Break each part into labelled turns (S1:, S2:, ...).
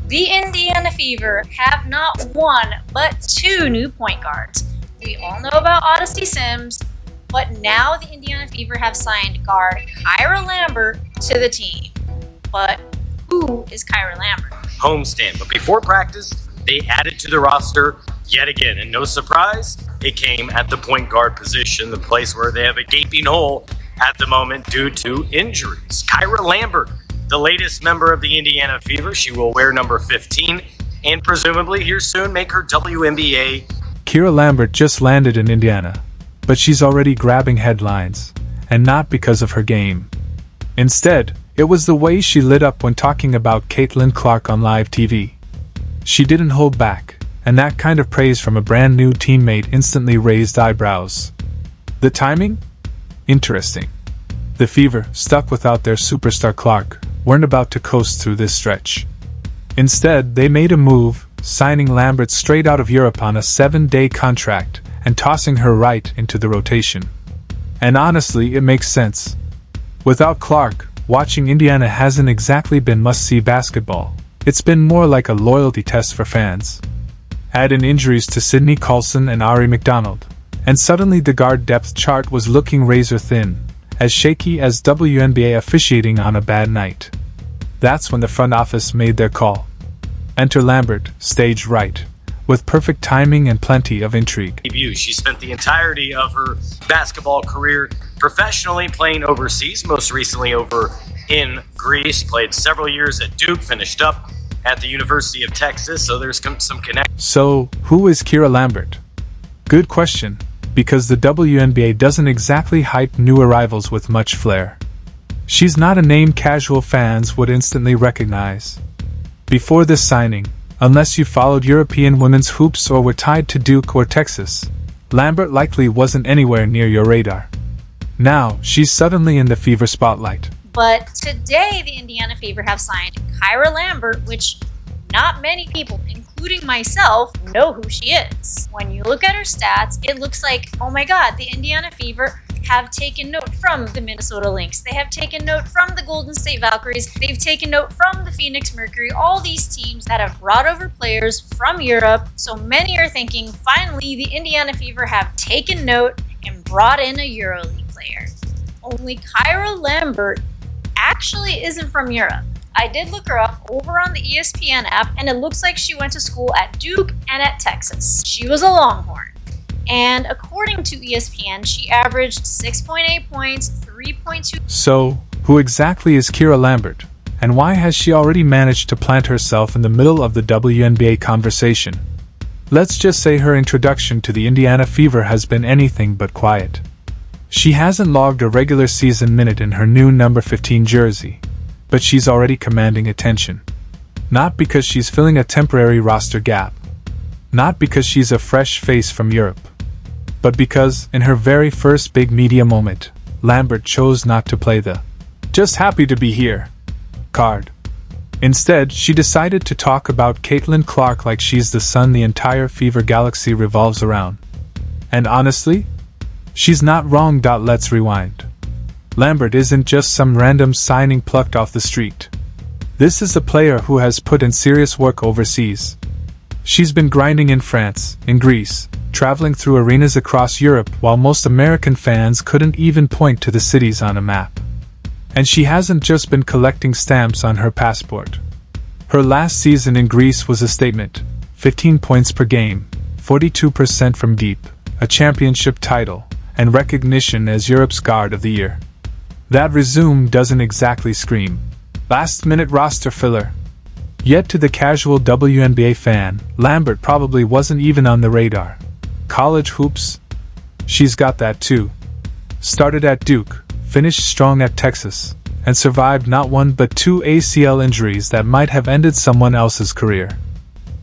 S1: The Indiana Fever have not one, but two new point guards. We all know about Odyssey Sims, but now the Indiana Fever have signed guard Kyra Lambert to the team. But who is Kyra Lambert?
S2: Homestand, but before practice, they added to the roster yet again, and no surprise, it came at the point guard position, the place where they have a gaping hole at the moment due to injuries. Kyra Lambert, the latest member of the Indiana Fever, she will wear number 15 and presumably here soon make her WNBA.
S3: Kyra Lambert just landed in Indiana, but she's already grabbing headlines, and not because of her game. Instead, it was the way she lit up when talking about Caitlin Clark on live TV. She didn't hold back, and that kind of praise from a brand new teammate instantly raised eyebrows. The timing? Interesting. The Fever, stuck without their superstar Clark, weren't about to coast through this stretch. Instead, they made a move, signing Lambert straight out of Europe on a 7-day contract and tossing her right into the rotation. And honestly, it makes sense. Without Clark, watching Indiana hasn't exactly been must-see basketball. It's been more like a loyalty test for fans. Add in injuries to Sydney Colson and Ari McDonald, and suddenly the guard depth chart was looking razor-thin, as shaky as WNBA officiating on a bad night. That's when the front office made their call. Enter Lambert, stage right, with perfect timing and plenty of intrigue.
S2: She spent the entirety of her basketball career professionally playing overseas, most recently over in Greece, played several years at Duke, finished up at the University of Texas, so there's some connection.
S3: So, who is Kyra Lambert? Good question, because the WNBA doesn't exactly hype new arrivals with much flair. She's not a name casual fans would instantly recognize. Before this signing, unless you followed European women's hoops or were tied to Duke or Texas, Lambert likely wasn't anywhere near your radar. Now, she's suddenly in the Fever spotlight.
S1: But today, the Indiana Fever have signed Kyra Lambert, which not many people, including myself, know who she is. When you look at her stats, it looks like, oh my god, the Indiana Fever have taken note from the Minnesota Lynx. They have taken note from the Golden State Valkyries. They've taken note from the Phoenix Mercury. All these teams that have brought over players from Europe. So many are thinking, finally, the Indiana Fever have taken note and brought in a EuroLeague player. Only Kyra Lambert actually isn't from Europe. I did look her up over on the ESPN app, and it looks like she went to school at Duke and at Texas. She was a Longhorn. And according to ESPN, she averaged 6.8 points, 3.2...
S3: So, who exactly is Kyra Lambert? And why has she already managed to plant herself in the middle of the WNBA conversation? Let's just say her introduction to the Indiana Fever has been anything but quiet. She hasn't logged a regular season minute in her new number 15 jersey, but she's already commanding attention. Not because she's filling a temporary roster gap. Not because she's a fresh face from Europe. But because, in her very first big media moment, Lambert chose not to play the "just happy to be here" card. Instead, she decided to talk about Caitlin Clark like she's the sun the entire Fever galaxy revolves around. And honestly, she's not wrong. Let's rewind. Lambert isn't just some random signing plucked off the street. This is a player who has put in serious work overseas. She's been grinding in France, in Greece, traveling through arenas across Europe while most American fans couldn't even point to the cities on a map. And she hasn't just been collecting stamps on her passport. Her last season in Greece was a statement: 15 points per game, 42% from deep, a championship title, and recognition as Europe's Guard of the Year. That resume doesn't exactly scream last-minute roster filler. Yet to the casual WNBA fan, Lambert probably wasn't even on the radar. College hoops? She's got that too. Started at Duke, finished strong at Texas, and survived not one but two ACL injuries that might have ended someone else's career.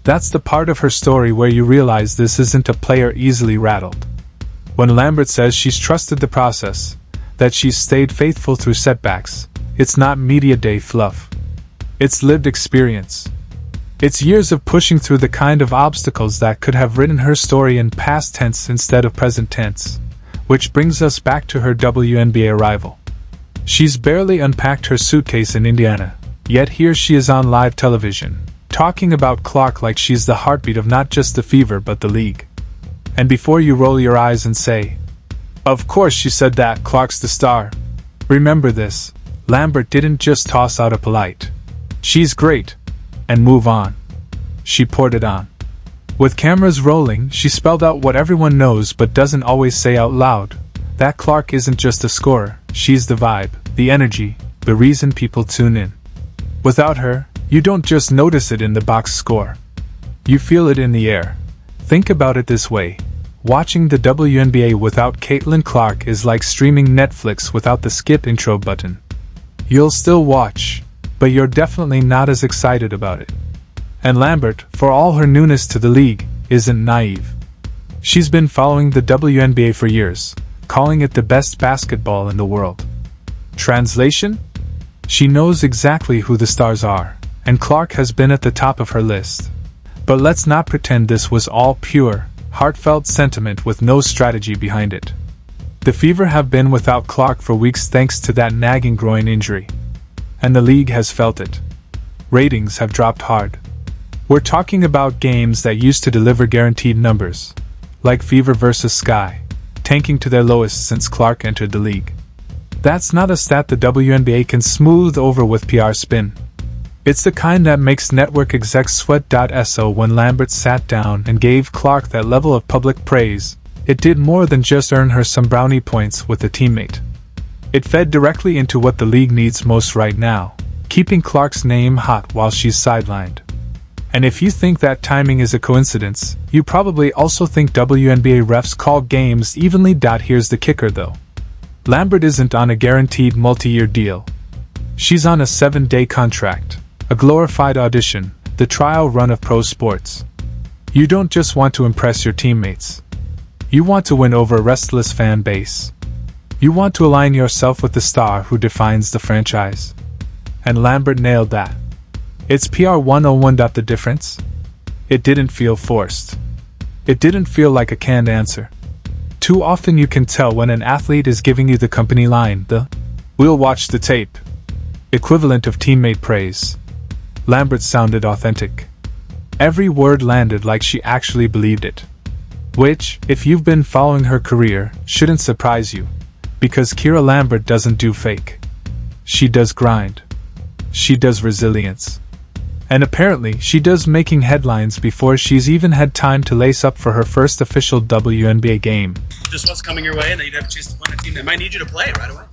S3: That's the part of her story where you realize this isn't a player easily rattled. When Lambert says she's trusted the process, that she's stayed faithful through setbacks, it's not media day fluff. It's lived experience. It's years of pushing through the kind of obstacles that could have written her story in past tense instead of present tense, which brings us back to her WNBA arrival. She's barely unpacked her suitcase in Indiana, yet here she is on live television, talking about Clark like she's the heartbeat of not just the Fever but the league. And before you roll your eyes and say, "Of course she said that, Clark's the star," remember this: Lambert didn't just toss out a polite, "She's great," and move on. She poured it on. With cameras rolling, she spelled out what everyone knows but doesn't always say out loud: that Clark isn't just a scorer, she's the vibe, the energy, the reason people tune in. Without her, you don't just notice it in the box score. You feel it in the air. Think about it this way: watching the WNBA without Caitlin Clark is like streaming Netflix without the skip intro button. You'll still watch, but you're definitely not as excited about it. And Lambert, for all her newness to the league, isn't naive. She's been following the WNBA for years, calling it the best basketball in the world. Translation? She knows exactly who the stars are, and Clark has been at the top of her list. But let's not pretend this was all pure, heartfelt sentiment with no strategy behind it. The Fever have been without Clark for weeks thanks to that nagging groin injury. And the league has felt it. Ratings have dropped hard. We're talking about games that used to deliver guaranteed numbers, like Fever vs Sky, tanking to their lowest since Clark entered the league. That's not a stat the WNBA can smooth over with PR spin. It's the kind that makes network execs sweat. So when Lambert sat down and gave Clark that level of public praise, it did more than just earn her some brownie points with a teammate. It fed directly into what the league needs most right now, keeping Clark's name hot while she's sidelined. And if you think that timing is a coincidence, you probably also think WNBA refs call games evenly. Here's the kicker though. Lambert isn't on a guaranteed multi-year deal. She's on a 7-day contract, a glorified audition, the trial run of pro sports. You don't just want to impress your teammates. You want to win over a restless fan base. You want to align yourself with the star who defines the franchise. And Lambert nailed that. It's PR 101. The difference? It didn't feel forced. It didn't feel like a canned answer. Too often you can tell when an athlete is giving you the company line, the "we'll watch the tape" equivalent of teammate praise. Lambert sounded authentic. Every word landed like she actually believed it. Which, if you've been following her career, shouldn't surprise you. Because Kyra Lambert doesn't do fake. She does grind. She does resilience. And apparently, she does making headlines before she's even had time to lace up for her first official WNBA game.
S4: Just what's coming your way, and then you'd have a chance to play on a team that might need you to play right away.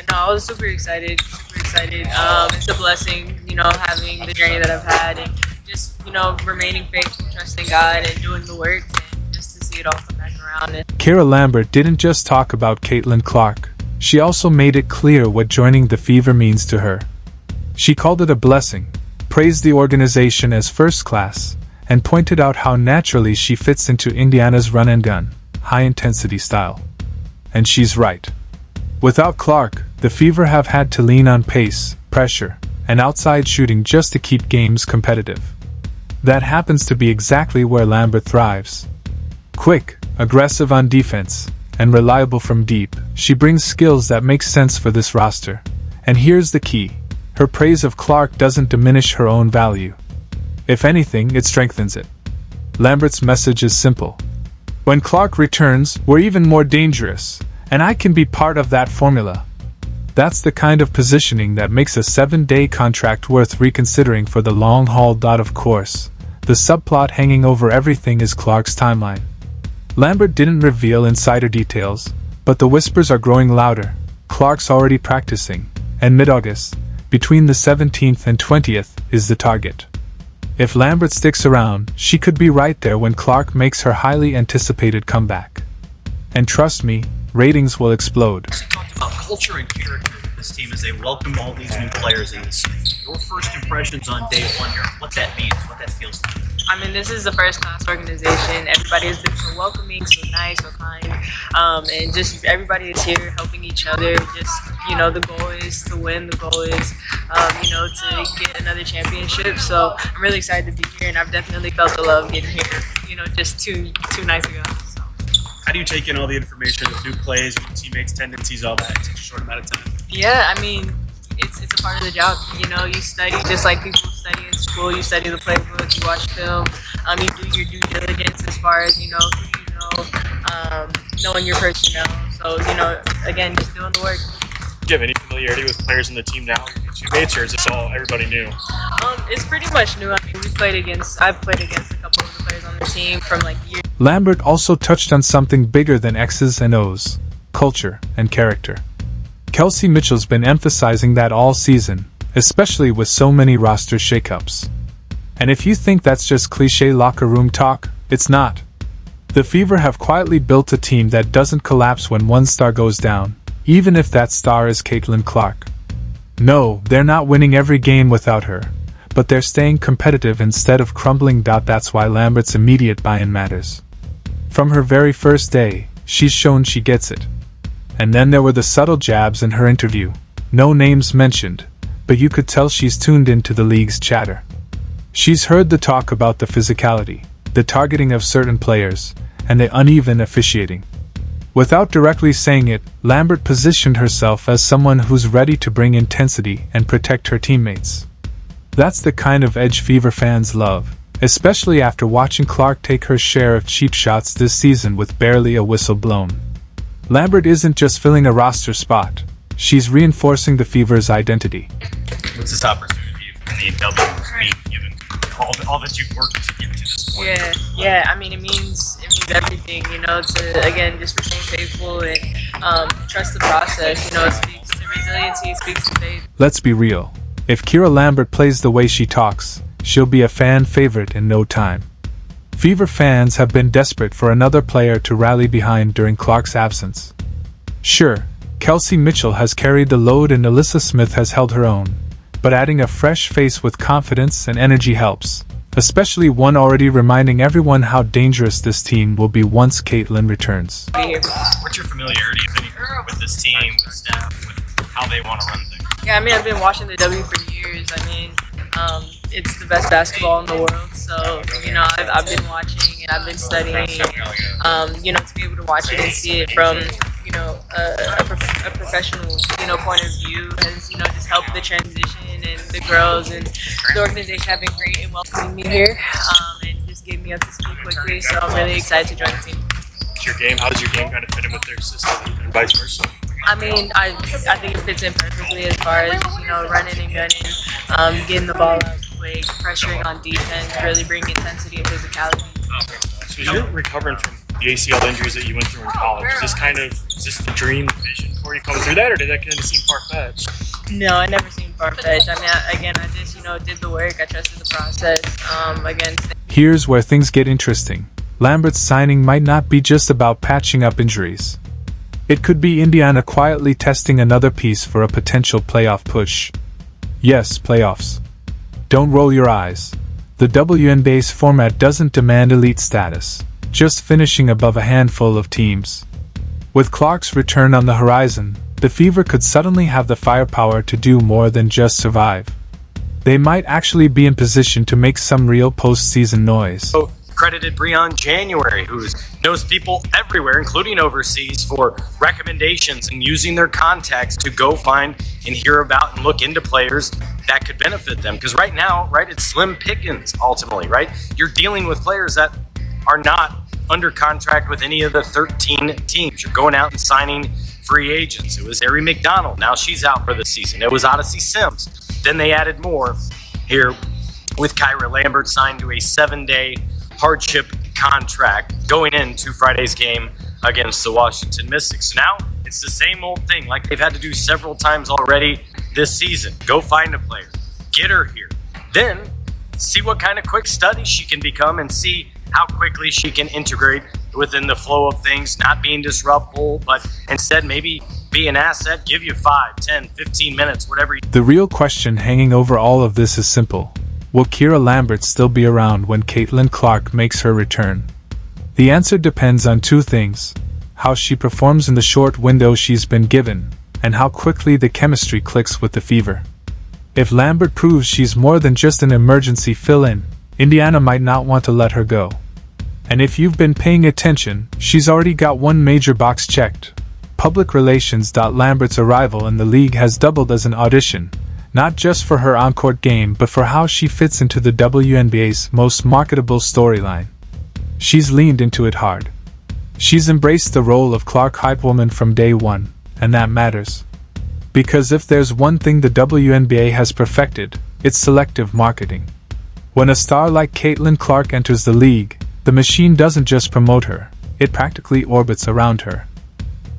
S5: No, I was super excited. It's a blessing, having the journey that I've had, and just, remaining faithful, trusting God, and doing the work, and just to see it all come back around.
S3: Kyra Lambert didn't just talk about Caitlin Clark. She also made it clear what joining the Fever means to her. She called it a blessing, praised the organization as first class, and pointed out how naturally she fits into Indiana's run-and-gun, high-intensity style. And she's right. Without Clark, the Fever have had to lean on pace, pressure, and outside shooting just to keep games competitive. That happens to be exactly where Lambert thrives. Quick, aggressive on defense, and reliable from deep, she brings skills that make sense for this roster. And here's the key. Her praise of Clark doesn't diminish her own value. If anything, it strengthens it. Lambert's message is simple. When Clark returns, we're even more dangerous, and I can be part of that formula. That's the kind of positioning that makes a 7-day contract worth reconsidering for the long haul. Of course, the subplot hanging over everything is Clark's timeline. Lambert didn't reveal insider details, but the whispers are growing louder. Clark's already practicing, and mid-August, between the 17th and 20th, is the target. If Lambert sticks around, she could be right there when Clark makes her highly anticipated comeback. And trust me, ratings will explode.
S4: You talked about culture and character with this team as they welcome all these new players in. Your first impressions on day one here, what that means, what that feels like.
S5: This is a first-class organization. Everybody has been so welcoming, so nice, so kind, and just everybody is here helping each other. Just, the goal is to win. The goal is, to get another championship. So I'm really excited to be here, and I've definitely felt the love getting here, just two nights ago. So.
S4: How do you take in all the information of new plays, your teammates' tendencies, all that in such a short amount of time?
S5: Yeah, it's a part of the job. You study just like people study. study in school, you study the playbook, you watch film, you do your due diligence as far as, you know, who you know, knowing your personnel. So, you know, again, just doing the work.
S6: Do you have any familiarity with players in the team now, your teammates, or is this all everybody new?
S5: It's pretty much new. I mean, I've played against a couple of the players on the team from like years.
S3: Lambert also touched on something bigger than X's and O's: culture and character. Kelsey Mitchell's been emphasizing that all season, especially with so many roster shakeups. And if you think that's just cliche locker room talk, it's not. The Fever have quietly built a team that doesn't collapse when one star goes down, even if that star is Caitlin Clark. No, they're not winning every game without her, but they're staying competitive instead of crumbling. That's why Lambert's immediate buy-in matters. From her very first day, she's shown she gets it. And then there were the subtle jabs in her interview. No names mentioned, but you could tell she's tuned into the league's chatter. She's heard the talk about the physicality, the targeting of certain players, and the uneven officiating. Without directly saying it, Lambert positioned herself as someone who's ready to bring intensity and protect her teammates. That's the kind of edge Fever fans love, especially after watching Clark take her share of cheap shots this season with barely a whistle blown. Lambert isn't just filling a roster spot, she's reinforcing the Fever's identity.
S2: What's this opportunity in the WNBA, given all that you've worked to get to this point?
S5: Yeah. I mean, it means everything, you know, to, again, just remain faithful and trust the process. You know, it speaks to resiliency, it speaks to faith.
S3: Let's be real. If Kyra Lambert plays the way she talks, she'll be a fan favorite in no time. Fever fans have been desperate for another player to rally behind during Clark's absence. Sure, Kelsey Mitchell has carried the load and Alyssa Smith has held her own, but adding a fresh face with confidence and energy helps, especially one already reminding everyone how dangerous this team will be once Caitlin returns.
S2: What's your familiarity, if any, with this team, with staff, with how they want to run things?
S5: Yeah, I mean, I've been watching the W for years. I mean, it's the best basketball in the world. So, you know, I've been watching and I've been studying. And, you know, to be able to watch it and see it from, you know, a professional, you know, point of view has, you know, just helped the transition, and the girls and the organization have been great in welcoming me here, and just getting me up to speed quickly. So I'm really excited to join the team.
S6: How does your game kind of fit in with their system and vice versa?
S5: I mean, I think it fits in perfectly as far as, you know, running and gunning, getting the ball out quick, pressuring on defense, really bringing intensity and physicality.
S6: So as you're recovering from the ACL injuries that you went through in college, is this the dream vision for you coming through that, or did that kind of seem far-fetched?
S5: No, it never seemed far-fetched. I mean, I just, you know, did the work. I trusted the process.
S3: Here's where things get interesting. Lambert's signing might not be just about patching up injuries. It could be Indiana quietly testing another piece for a potential playoff push. Yes, playoffs. Don't roll your eyes. The WNBA's format doesn't demand elite status, just finishing above a handful of teams. With Clark's return on the horizon, the Fever could suddenly have the firepower to do more than just survive. They might actually be in position to make some real postseason noise.
S2: Credited Breon January, who knows people everywhere, including overseas, for recommendations and using their contacts to go find and hear about and look into players that could benefit them. Because right now, right, it's slim pickings ultimately, right? You're dealing with players that are not under contract with any of the 13 teams. You're going out and signing free agents. It was Ari McDonald. Now she's out for the season. It was Odyssey Sims. Then they added more here with Kyra Lambert signed to a 7-day hardship contract going into Friday's game against the Washington Mystics. So now it's the same old thing like they've had to do several times already this season. Go find a player, get her here, then see what kind of quick study she can become and see how quickly she can integrate within the flow of things, not being disruptful, but instead maybe be an asset, give you 5, 10, 15 minutes, whatever.
S3: The real question hanging over all of this is simple. Will Kyra Lambert still be around when Caitlin Clark makes her return? The answer depends on two things: how she performs in the short window she's been given, and how quickly the chemistry clicks with the Fever. If Lambert proves she's more than just an emergency fill-in, Indiana might not want to let her go. And if you've been paying attention, she's already got one major box checked. Public relations. Lambert's arrival in the league has doubled as an audition, not just for her on-court game but for how she fits into the WNBA's most marketable storyline. She's leaned into it hard. She's embraced the role of Clark Hype Woman from day one, and that matters. Because if there's one thing the WNBA has perfected, it's selective marketing. When a star like Caitlin Clark enters the league, the machine doesn't just promote her, it practically orbits around her.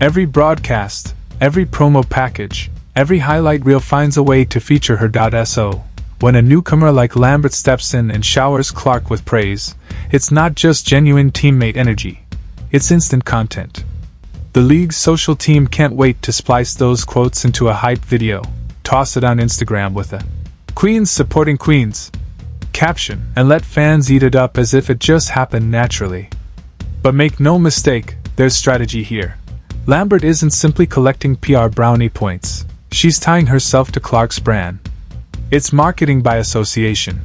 S3: Every broadcast, every promo package, every highlight reel finds a way to feature her. So, when a newcomer like Lambert steps in and showers Clark with praise, it's not just genuine teammate energy, it's instant content. The league's social team can't wait to splice those quotes into a hype video, toss it on Instagram with a "Queens supporting Queens" caption, and let fans eat it up as if it just happened naturally. But make no mistake, there's strategy here. Lambert isn't simply collecting PR brownie points, she's tying herself to Clark's brand. It's marketing by association.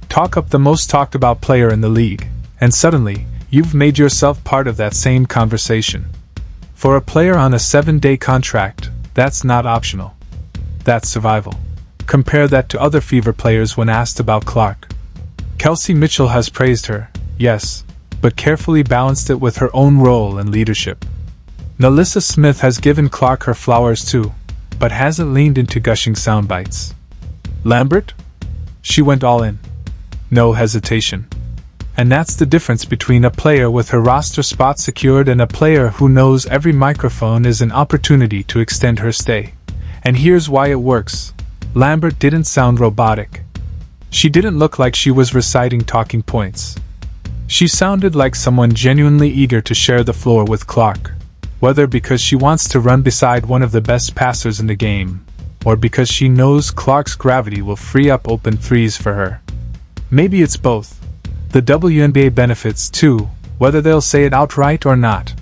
S3: Talk up the most talked about player in the league, and suddenly, you've made yourself part of that same conversation. For a player on a 7-day contract, that's not optional. That's survival. Compare that to other Fever players when asked about Clark. Kelsey Mitchell has praised her, yes, but carefully balanced it with her own role and leadership. Nalissa Smith has given Clark her flowers too, but hasn't leaned into gushing soundbites. Lambert? She went all in. No hesitation. And that's the difference between a player with her roster spot secured and a player who knows every microphone is an opportunity to extend her stay. And here's why it works. Lambert didn't sound robotic. She didn't look like she was reciting talking points. She sounded like someone genuinely eager to share the floor with Clark, whether because she wants to run beside one of the best passers in the game, or because she knows Clark's gravity will free up open threes for her. Maybe it's both. The WNBA benefits too, whether they'll say it outright or not.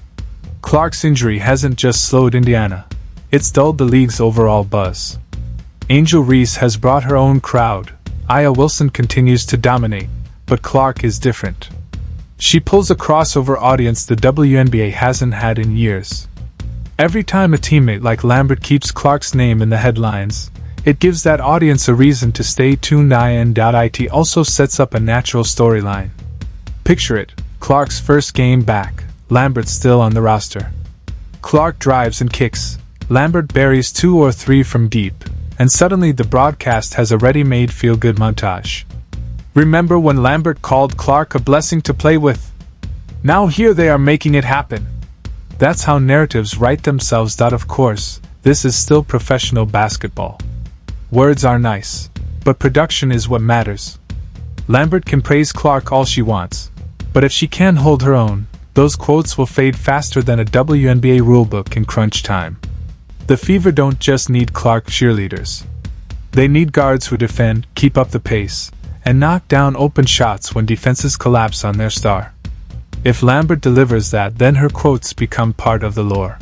S3: Clark's injury hasn't just slowed Indiana, it's dulled the league's overall buzz. Angel Reese has brought her own crowd, Aya Wilson continues to dominate, but Clark is different. She pulls a crossover audience the WNBA hasn't had in years. Every time a teammate like Lambert keeps Clark's name in the headlines, it gives that audience a reason to stay tuned. It also sets up a natural storyline. Picture it, Clark's first game back, Lambert still on the roster. Clark drives and kicks, Lambert buries 2 or 3 from deep, and suddenly the broadcast has a ready-made feel-good montage. Remember when Lambert called Clark a blessing to play with? Now here they are making it happen. That's how narratives write themselves. Of course, this is still professional basketball. Words are nice, but production is what matters. Lambert can praise Clark all she wants, but if she can't hold her own, those quotes will fade faster than a WNBA rulebook in crunch time. The Fever don't just need Clark cheerleaders. They need guards who defend, keep up the pace, and knock down open shots when defenses collapse on their star. If Lambert delivers that, then her quotes become part of the lore.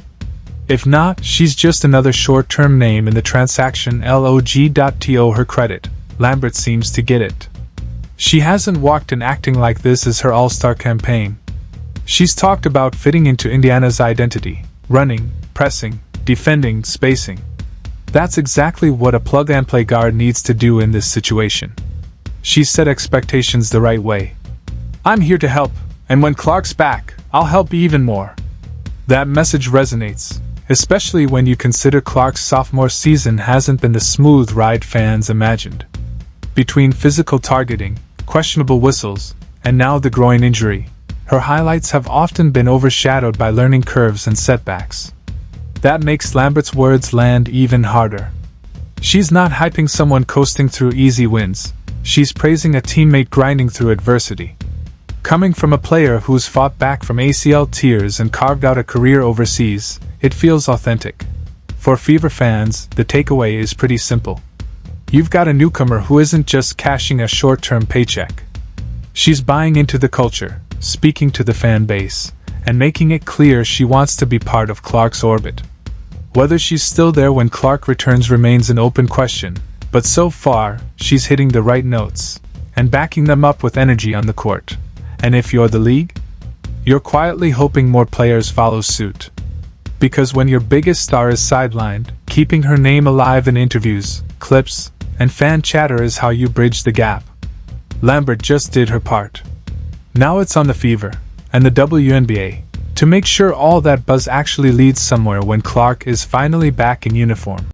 S3: If not, she's just another short-term name in the transaction log.to her credit. Lambert seems to get it. She hasn't walked in acting like this is her all-star campaign. She's talked about fitting into Indiana's identity, running, pressing, defending, spacing. That's exactly what a plug-and-play guard needs to do in this situation. She's set expectations the right way. I'm here to help, and when Clark's back, I'll help even more. That message resonates, especially when you consider Clark's sophomore season hasn't been the smooth ride fans imagined. Between physical targeting, questionable whistles, and now the groin injury, her highlights have often been overshadowed by learning curves and setbacks. That makes Lambert's words land even harder. She's not hyping someone coasting through easy wins, she's praising a teammate grinding through adversity. Coming from a player who's fought back from ACL tears and carved out a career overseas, it feels authentic. For Fever fans, the takeaway is pretty simple. You've got a newcomer who isn't just cashing a short-term paycheck. She's buying into the culture, speaking to the fan base, and making it clear she wants to be part of Clark's orbit. Whether she's still there when Clark returns remains an open question, but so far, she's hitting the right notes, and backing them up with energy on the court. And if you're the league, you're quietly hoping more players follow suit. Because when your biggest star is sidelined, Keeping her name alive in interviews, clips, and fan chatter is how you bridge the gap. Lambert just did her part. Now it's on the Fever and the WNBA to make sure all that buzz actually leads somewhere when Clark is finally back in uniform.